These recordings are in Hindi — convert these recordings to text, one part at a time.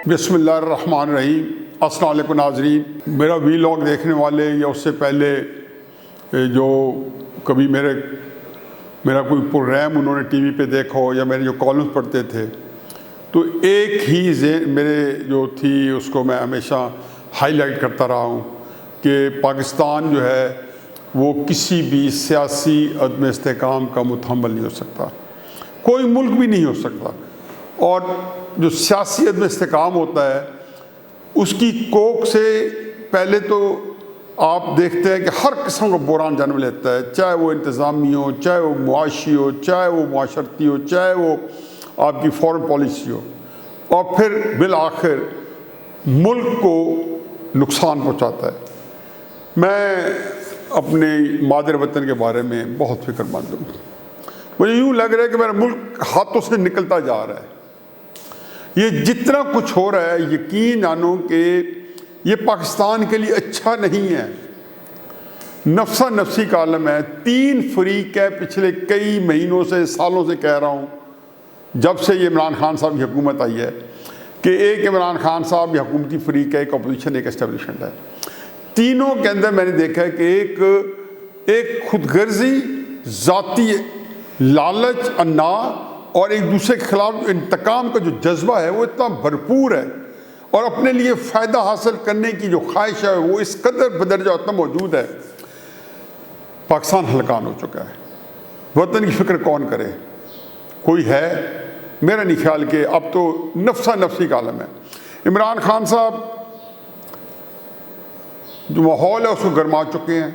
बिस्मिल्लाहिर्रहमानिर्रहीम। अस्सलाम वालेकुम नाज़रीन। मेरा वीलॉग देखने वाले या उससे पहले जो कभी मेरा कोई प्रोग्राम उन्होंने टीवी पे देखा हो या मेरे जो कॉलम्स पढ़ते थे, तो एक ही मेरे जो थी उसको मैं हमेशा हाईलाइट करता रहा हूँ कि पाकिस्तान जो है वो किसी भी सियासी अदम इस्तेहकाम का मुतहम्मल नहीं हो सकता, कोई मुल्क भी नहीं हो सकता। और जो सियासी अदम इस्तेहकाम होता है उसकी कोख से पहले तो आप देखते हैं कि हर किस्म का बुहरान जन्म लेता है, चाहे वो इंतज़ामी हो, चाहे वो मुआशी हो, चाहे वो माशरती हो, चाहे वो आपकी फॉरेन पॉलिसी हो, और फिर बिल आखिर मुल्क को नुकसान पहुँचाता है। मैं अपने मादर वतन के बारे में बहुत फिक्रमंद हूँ। मुझे यूँ लग रहा है कि मेरा मुल्क हाथों से निकलता जा रहा है। ये जितना कुछ हो रहा है, यकीन मानो कि ये पाकिस्तान के लिए अच्छा नहीं है। नफ्सा नफसी का आलम है। 3 फरीक है, पिछले कई महीनों से सालों से कह रहा हूँ, जब से ये इमरान खान साहब की हुकूमत आई है, कि एक इमरान खान साहब की हुकूमती फरीक है, एक अपोजिशन, एक एस्टेब्लिशमेंट है। तीनों के अंदर मैंने देखा है कि एक खुदगर्जी, ज़ाती लालच, अन्ना और एक दूसरे के खिलाफ इंतकाम का जो जज्बा है वो इतना भरपूर है, और अपने लिए फ़ायदा हासिल करने की जो ख्वाहिश है वो इस कदर बदरजा उतना मौजूद है। पाकिस्तान हलकान हो चुका है। वतन की फ़िक्र कौन करे? कोई है? मेरा नहीं ख्याल कि अब तो नफ्सा नफसी का आलम है। इमरान खान साहब जो माहौल है उसको गरमा चुके हैं।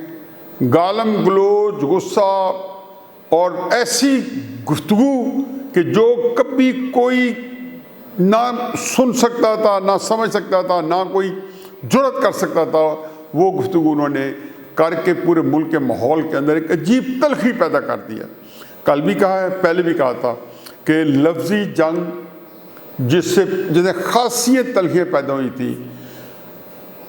गालम गलोच, गुस्सा और ऐसी गुफ्तगू कि जो कभी कोई ना सुन सकता था, ना समझ सकता था, ना कोई जुर्रत कर सकता था, वो गुफ्तगू उन्होंने करके पूरे मुल्क के माहौल के अंदर एक अजीब तलखी पैदा कर दिया। कल भी कहा है, पहले भी कहा था कि लफ्ज़ी जंग जिससे खासियत तलखियाँ पैदा हुई थी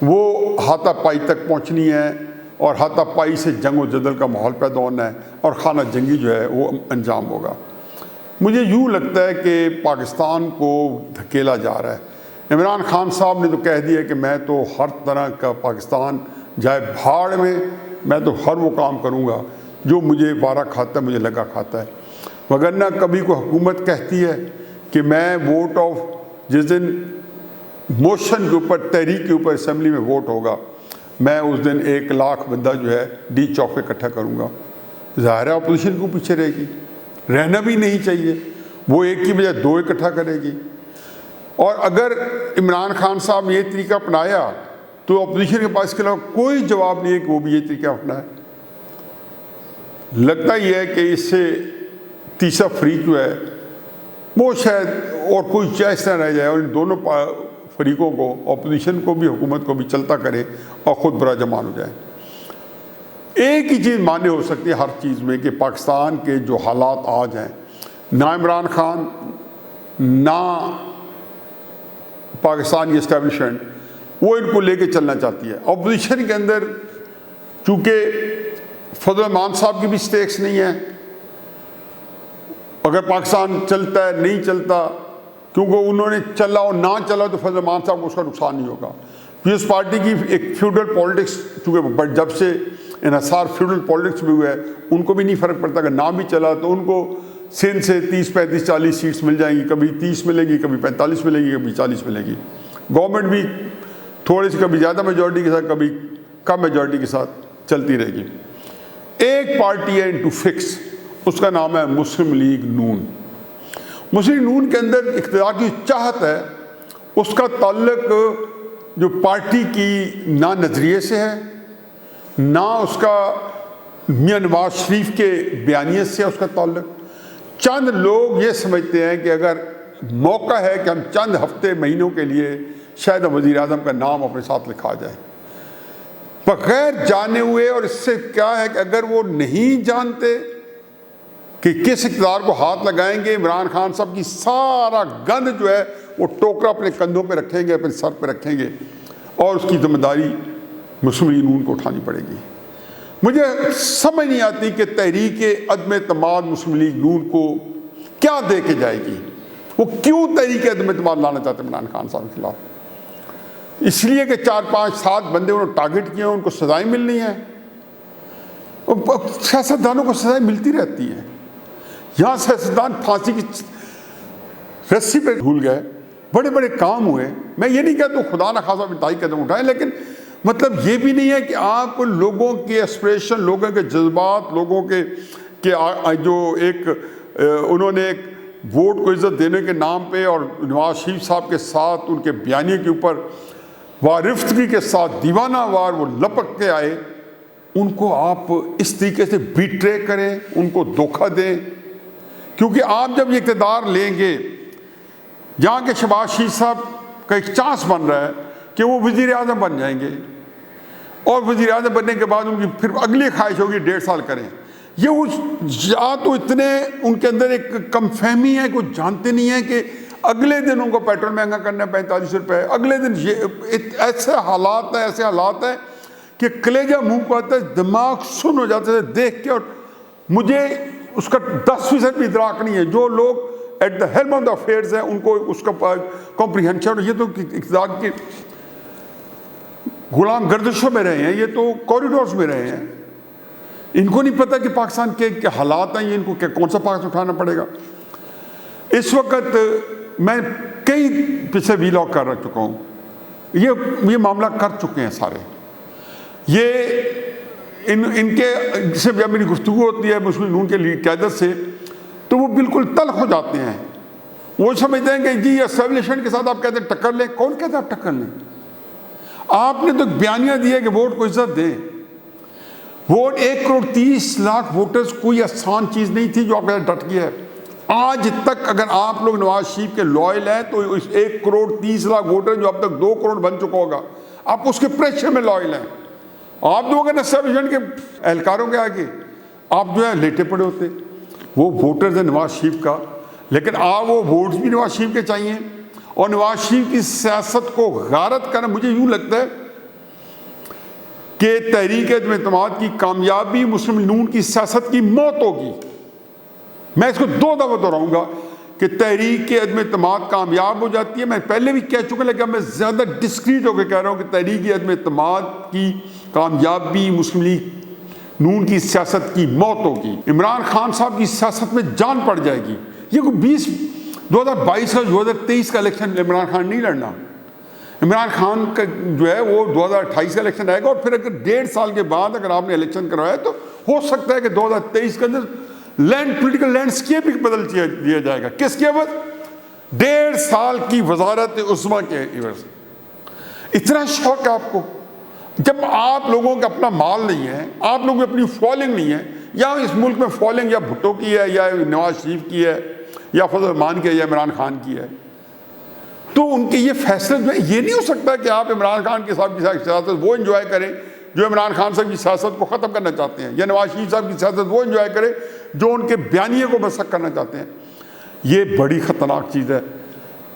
वो हाथापाई तक पहुँचनी है, और हाथापाई से जंग व जदल का माहौल पैदा होना है, और खाना जंगी जो है वो अंजाम होगा। मुझे यूँ लगता है कि पाकिस्तान को धकेला जा रहा है। इमरान खान साहब ने तो कह दिया कि मैं तो हर तरह का पाकिस्तान जाए भाड़ में, मैं तो हर वो काम करूँगा जो मुझे वारा खाता है, मुझे लगा खाता है। वगरना कभी कोई हुकूमत कहती है कि मैं वोट ऑफ जिस दिन मोशन के ऊपर, तहरीक के ऊपर असम्बली में वोट होगा, मैं उस दिन 1 लाख बंदा जो है डी चौक पे इकट्ठा करूँगा। ज़ाहिर है अपोजिशन को पीछे रहेगी, रहना भी नहीं चाहिए। वो एक की बजाय 2 इकट्ठा करेगी। और अगर इमरान खान साहब ने ये तरीका अपनाया तो अपोजिशन के पास इसके अलावा कोई जवाब नहीं है कि वो भी ये तरीका अपनाए। लगता ही है कि इससे तीसरा फरीक जो है वो शायद और कोई चॉइस ना रह जाए, और इन दोनों फरीकों को, अपोजिशन को भी हुकूमत को भी चलता करे और ख़ुद बुरा जमान हो जाए। एक ही चीज़ मान्य हो सकती है हर चीज़ में कि पाकिस्तान के जो हालात आज हैं, ना इमरान खान ना पाकिस्तान की इस्टेब्लिशमेंट वो इनको लेके चलना चाहती है। अपोजिशन के अंदर चूँकि फजल रहमान साहब की भी स्टेक्स नहीं है, अगर पाकिस्तान चलता है नहीं चलता, क्योंकि उन्होंने चला और ना चला तो फजल रहमान साहब को उसका नुकसान नहीं होगा। पीपल्स पार्टी की एक फ्यूडल पॉलिटिक्स, चूँकि जब से इन्हसार फ्यूडल पॉलिटिक्स में हुआ है, उनको भी नहीं फ़र्क पड़ता। अगर ना भी चला तो उनको सिंध से 30, 35, 40 सीट्स मिल जाएंगी, कभी 30 मिलेगी, कभी 45 मिलेगी, कभी 40 मिलेगी। गवर्नमेंट भी थोड़ी सी कभी ज़्यादा मेजॉरिटी के साथ, कभी कम मेजॉरिटी के साथ चलती रहेगी। एक पार्टी है इनटू फिक्स, उसका नाम है मुस्लिम लीग नून। मुस्लिम नून के अंदर इख्तियार की चाहत है, उसका ताल्लुक जो पार्टी की ना नज़रिए से है, ना उसका मियां नवाज शरीफ के बयानियत से उसका ताल्लुक। चंद लोग ये समझते हैं कि अगर मौका है कि हम चंद हफ्ते महीनों के लिए शायद वज़ीर आज़म का नाम अपने साथ लिखा जाए, बगैर जाने हुए। और इससे क्या है कि अगर वो नहीं जानते कि किस इक़्तिदार को हाथ लगाएंगे, इमरान खान साहब की सारा गंद जो है वो टोकरा अपने कंधों पे रखेंगे, अपने सर पे रखेंगे, और उसकी जिम्मेदारी मुस्लिम लीग नून को उठानी पड़ेगी। मुझे समझ नहीं आती कि तहरीक अदम एतमाद मुस्लिम लीग नून को क्या दे के जाएगी। वो क्यों तहरीक अदम एतमाद लाना चाहते हैं इमरान खान साहब के खिलाफ? इसलिए कि 4, 5, 7 बंदे उन्होंने टारगेट किए, उनको सजाएं मिलनी है। सियासतदानों को सजाएं मिलती रहती हैं। यहाँ सियासतदान फांसी की रस्सी पे भूल गए, बड़े बड़े काम हुए। मैं ये नहीं कहता खुदा न खासा इंतहाई कदम उठाएं, लेकिन मतलब ये भी नहीं है कि आप लोगों के एस्पिरेशन, लोगों के जज्बात, लोगों के जो एक उन्होंने एक वोट को इज्जत देने के नाम पे और नवाज शरीफ साहब के साथ उनके बयानी के ऊपर वारिफ्तगी के साथ दीवाना वार वो लपक के आए, उनको आप इस तरीके से बीट्रे करें, उनको धोखा दें। क्योंकि आप जब ये इक़्तिदार लेंगे, जहाँ के शहबाज शरीफ साहब का एक चांस बन रहा है कि वो वज़ीर आज़म बन जाएंगे, और वज़ीर आज़म बनने के बाद उनकी फिर अगली ख्वाहिश होगी 1.5 साल करें। ये उस या तो इतने उनके अंदर एक कमफहमी है, कुछ जानते नहीं है कि अगले दिन उनको पेट्रोल महंगा करना है 45 रुपये, अगले दिन ये ऐसे हालात हैं कि कलेजा मुंह को आता है, दिमाग सुन हो जाता है देख के। और मुझे उसका 10% भी इदराक नहीं है। जो लोग at the helm of the affairs हैं उनको उसका कॉम्प्रीहेंशन, ये तो इक़्तिदार की गुलाम गर्दिशों में रहे हैं, ये तो कॉरिडोर्स में रहे हैं। इनको नहीं पता कि पाकिस्तान के हालात हैं, ये इनको कौन सा पास उठाना पड़ेगा। इस वक्त मैं कई पिछले वीलॉग कर चुका हूँ, ये मामला कर चुके हैं सारे। ये इनके से जब मेरी गुफ्तगू होती है मुस्लिम नून के क़यादत से, तो वो बिल्कुल तल्ख हो जाते हैं। वो समझते हैं कि जी एस्टेब्लिशमेंट के साथ आप कहते हैं टक्कर लें। कौन कहते हैं आप टक्कर लें? आपने तो बयानिया दिया कि वोट को इज्जत दें। वोट 1,30,00,000 वोटर्स कोई आसान चीज़ नहीं थी जो आपके साथ डट गया है। आज तक अगर आप लोग नवाज शरीफ के लॉयल हैं तो इस 1,30,00,000 वोटर जो अब तक 2 करोड़ बन चुका होगा, आप उसके प्रेशर में लॉयल हैं। आप लोग अगर एस्टेब्लिशमेंट के एहलकारों के आगे आप जो है लेटे पड़े होते। वो वोटर्स हैं नवाज शरीफ का, लेकिन आप वो वोट्स भी नवाज शरीफ के चाहिए। और नवाज शरीफ की सियासत को गारत करना, मुझे यूँ लगता है कि तहरीक अदम एतमाद की कामयाबी मुस्लिम नून की सियासत की मौत होगी। मैं इसको 2 दफ़ा दोहराऊंगा कि तहरीक अदम एतमाद कामयाब हो जाती है। मैं पहले भी कह चुका, लेकिन मैं ज़्यादा डिस्क्रीट होकर कह रहा हूँ कि तहरीक अदम एतमाद की कामयाबी मुस्लिम लीग नून की सियासत की मौत होगी। इमरान खान साहब की सियासत में जान पड़ जाएगी। ये कोई 2022 का 2023 का इलेक्शन इमरान खान नहीं लड़ना। इमरान खान का जो है वो 2028 का इलेक्शन आएगा, और फिर अगर 1.5 साल के बाद अगर आपने इलेक्शन करवाया तो हो सकता है कि 2023 के अंदर पोलिटिकल लैंडस्केप भी बदल दिया जाएगा। किसके एवज? 1.5 साल की वजारत उस्मा के एवज। इतना शौक है आपको? जब आप लोगों का अपना माल नहीं है, आप लोगों की अपनी फॉलोइंग नहीं है, या इस मुल्क में फॉलोइंग या भुट्टो की है, या नवाज शरीफ की है, या फजल रहमान की है, या इमरान खान की है, तो उनके ये फैसले जो है, ये नहीं हो सकता कि आप इमरान खान के साहब की सियासत वो एंजॉय करें जो इमरान खान साहब की सियासत को ख़त्म करना चाहते हैं, या नवाज शरीफ साहब की सियासत वो एंजॉय करें जो उनके बयानिए को मसक करना चाहते हैं। ये बड़ी ख़तरनाक चीज़ है।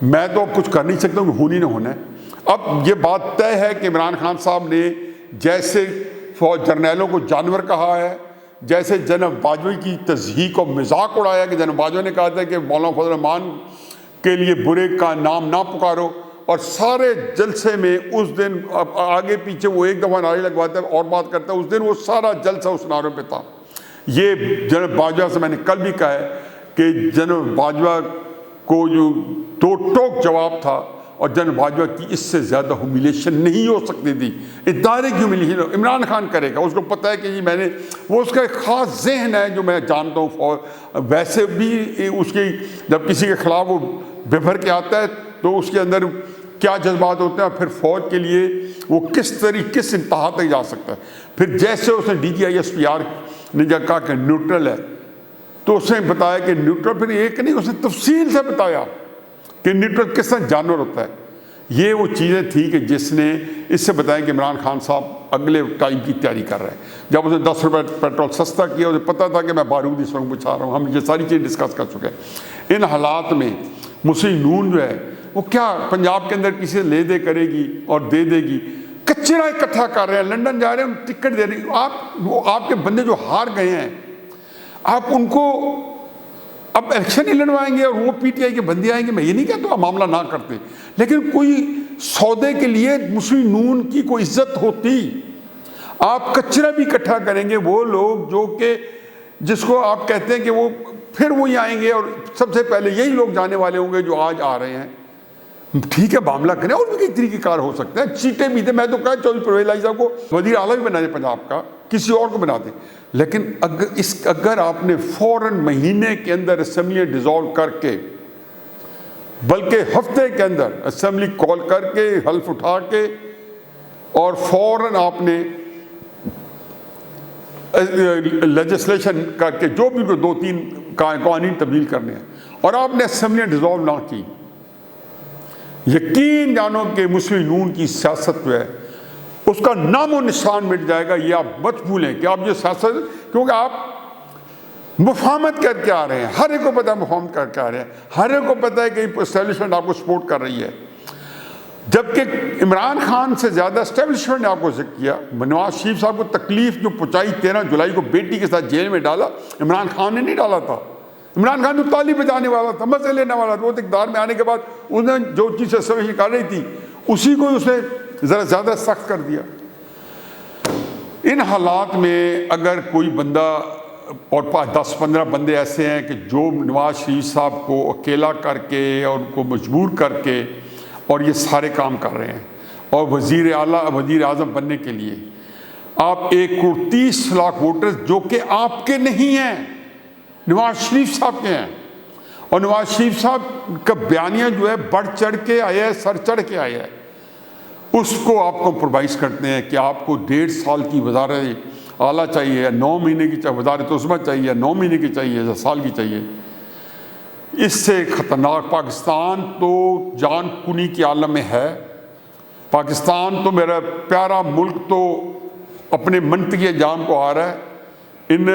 मैं तो अब कुछ कर नहीं सकता हूँ, होनी ना होना है। अब ये बात तय है कि इमरान खान साहब ने जैसे फौज जर्नैलों को जानवर कहा है, जैसे जनरल बाजवा की तज़हीक और मजाक उड़ाया कि जनरल बाजवा ने कहा था कि मौलाना फजल रहमान के लिए बुरे का नाम ना पुकारो, और सारे जलसे में उस दिन आगे पीछे वो एक दफ़ा नारे लगवाता है और बात करता है, उस दिन वो सारा जलसा उस नारों पे था। ये जनरल बाजवा से मैंने कल भी कहा है कि जनरल बाजवा को जो 2 टोक जवाब था, और जनरल बाजवा की इससे ज़्यादा ह्यूमिलेशन नहीं हो सकती थी। इदारे की ह्यूमिलेशन इमरान खान करेगा, उसको पता है कि जी मैंने, वो उसका एक ख़ास जहन है जो मैं जानता हूँ। वैसे भी उसकी जब किसी के ख़िलाफ़ वो बेभर के आता है तो उसके अंदर क्या जज्बात होते हैं, फिर फ़ौज के लिए वो किस इंतहा तक जा सकता है। फिर जैसे उसने DGISPR ने जब कहा कि न्यूट्रल है, तो उसने बताया कि न्यूट्रल, फिर एक नहीं उसने तफसील से बताया कि न्यूट्रल किस तरह जानवर होता है। ये वो चीज़ें थी कि जिसने इससे बताया कि इमरान खान साहब अगले टाइम की तैयारी कर रहे हैं। जब उसने 10 रुपये पेट्रोल सस्ता किया, उसे पता था कि मैं बारूद इस वक्त बिछा रहा हूँ। हम ये सारी चीज़ डिस्कस कर चुके हैं। इन हालात में मुस्लिम नून जो है वो क्या पंजाब के अंदर किसी से ले दे करेगी और दे देगी? कचरा इकट्ठा कर रहे हैं, लंदन जा रहे हैं, टिकट दे रहे हैं। वो आपके बंदे जो हार गए हैं, आप उनको अब इलेक्शन ही लड़वाएंगे और वो पीटीआई के बंदे आएंगे। मैं ये नहीं कहता मामला ना करते, लेकिन कोई सौदे के लिए मुस्लिम नून की कोई इज्जत होती। आप कचरा भी इकट्ठा करेंगे, वो लोग जो कि जिसको आप कहते हैं कि वो फिर वही आएंगे और सबसे पहले यही लोग जाने वाले होंगे जो आज आ रहे हैं। ठीक है, मामला करें, और भी कई तरीक़ेकार हो सकते हैं। सीटें भी थे, मैं तो कहा चौधरी परवेज़ इलाही साहब को वज़ीर आला भी बना दें पंजाब का, किसी और को बना दें। लेकिन अगर आपने फ़ौरन महीने के अंदर असेंबली डिज़ोल्व करके, बल्कि हफ्ते के अंदर असेंबली कॉल करके, हल्फ उठा के, और फ़ौरन आपने लेजिस्लेशन करके जो भी 2-3 कानून तब्दील करने हैं, और आपने असेंबली डिज़ोल्व ना की, यकीन जानो कि मुस्लिम नून की सियासत जो है उसका नामो निशान मिट जाएगा। ये आप मत भूलें कि आप ये सियासत, क्योंकि आप मुफाहमत करके आ रहे हैं, हर एक को पता है मुफाहमत करके आ रहे हैं, हर एक को पता है कि इस्टेब्लिशमेंट आपको सपोर्ट कर रही है। जबकि इमरान खान से ज़्यादा इस्टेब्लिशमेंट ने आपको जिक्र किया। नवाज शरीफ साहब को तकलीफ जो पहुँचाई, 13 जुलाई को बेटी के साथ जेल में डाला, इमरान खान ने नहीं डाला था। इमरान खान तो ताली बजाने वाला था, मजे लेने वाला था। वो इक़्तिदार में आने के बाद उसने जो चीज़ एस्टेब्लिश कर रही थी उसी को उसने ज़रा ज़्यादा सख्त कर दिया। इन हालात में अगर कोई बंदा और 10-15 बंदे ऐसे हैं कि जो नवाज शरीफ साहब को अकेला करके और उनको मजबूर करके और ये सारे काम कर रहे हैं, और वज़ीर आला वज़ीर आज़म बनने के लिए आप 1,30,00,000 वोटर्स जो कि आपके नहीं हैं, नवाज शरीफ साहब के हैं, और नवाज शरीफ साहब का बयानिया जो है बढ़ चढ़ के आया है, सर चढ़ के आया है, उसको आप कॉम्प्रोमाइज़ करते हैं कि आपको 1.5 साल की वज़ारत आला चाहिए, या 9 महीने की वज़ारत उस्मा चाहिए, या 9 महीने की चाहिए, या साल की चाहिए। इससे ख़तरनाक पाकिस्तान तो जान कुनी के आलम में है। पाकिस्तान तो मेरा प्यारा मुल्क तो अपने मनतकी जान को आ रहा है। इन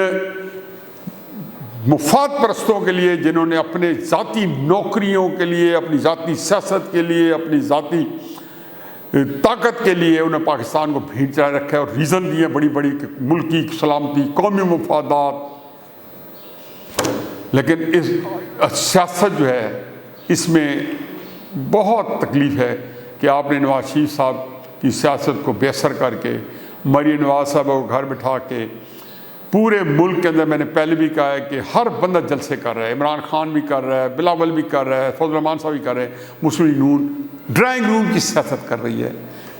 मुफाद परस्तों के लिए, जिन्होंने अपने ज़ाती नौकरियों के लिए, अपनी ज़ाती सियासत के लिए, अपनी ज़ाती ताकत के लिए उन्हें पाकिस्तान को भीड़ चढ़ा रखा है और रीज़न दिए बड़ी बड़ी मुल्क की सलामती, कौमी मुफादात। लेकिन इस सियासत जो है इसमें बहुत तकलीफ़ है कि आपने नवाज शरीफ साहब की सियासत को बेअसर करके, मरीम नवाज साहब को घर बिठा के पूरे मुल्क के अंदर, मैंने पहले भी कहा है कि हर बंदा जलसे कर रहा है। इमरान खान भी कर रहा है, बिलावल भी कर रहा है, फजल रहमान साहब भी कर रहे हैं। मुस्लिम नून ड्राइंग रूम की सियासत कर रही है।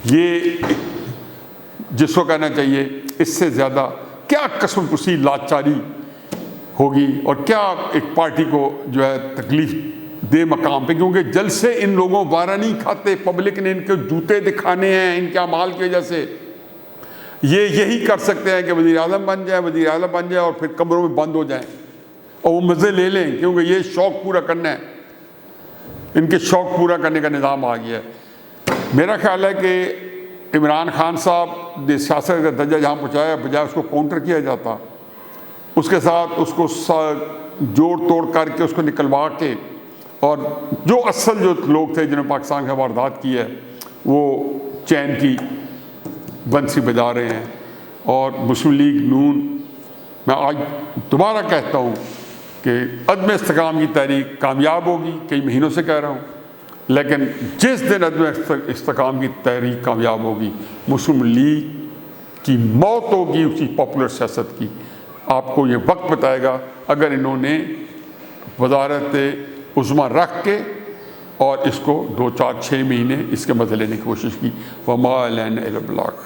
ये जिसको कहना चाहिए, इससे ज़्यादा क्या कसमकुसी लाचारी होगी और क्या एक पार्टी को जो है तकलीफ़ दे मकाम पे, क्योंकि जलसे इन लोगों वारा नहीं खाते। पब्लिक ने इनके जूते दिखाने हैं इनके अमाल की वजह से। ये यही कर सकते हैं कि वज़ीर आज़म बन जाए, वज़ीर आला बन जाए और फिर कमरों में बंद हो जाएं और वो मज़े ले लें, क्योंकि ये शौक़ पूरा करना है, इनके शौक़ पूरा करने का निज़ाम आ गया है। मेरा ख्याल है कि इमरान खान साहब ने सियासत का दर्जा जहाँ पहुँचाया, बजाय उसको काउंटर किया जाता, उसके साथ उसको जोड़ तोड़ करके उसको निकलवा के, और जो असल जो लोग थे जिन्होंने पाकिस्तान का वारदात की है वो चैन की बंसी बजा रहे हैं। और मुस्लिम लीग नून, मैं आज दोबारा कहता हूँ कि अदम इस्तेकाम की तहरीक कामयाब होगी, कई महीनों से कह रहा हूँ, लेकिन जिस दिन अदम इस्तेकाम की तहरीक कामयाब होगी, मुस्लिम लीग की मौत होगी उसकी पॉपुलर सियासत की। आपको ये वक्त बताएगा अगर इन्होंने वज़ारत उज़्मा रख के और इसको 2-4-6 महीने इसके मज़े लेने की कोशिश की। वमा अलैना इल्ला अल बलाग।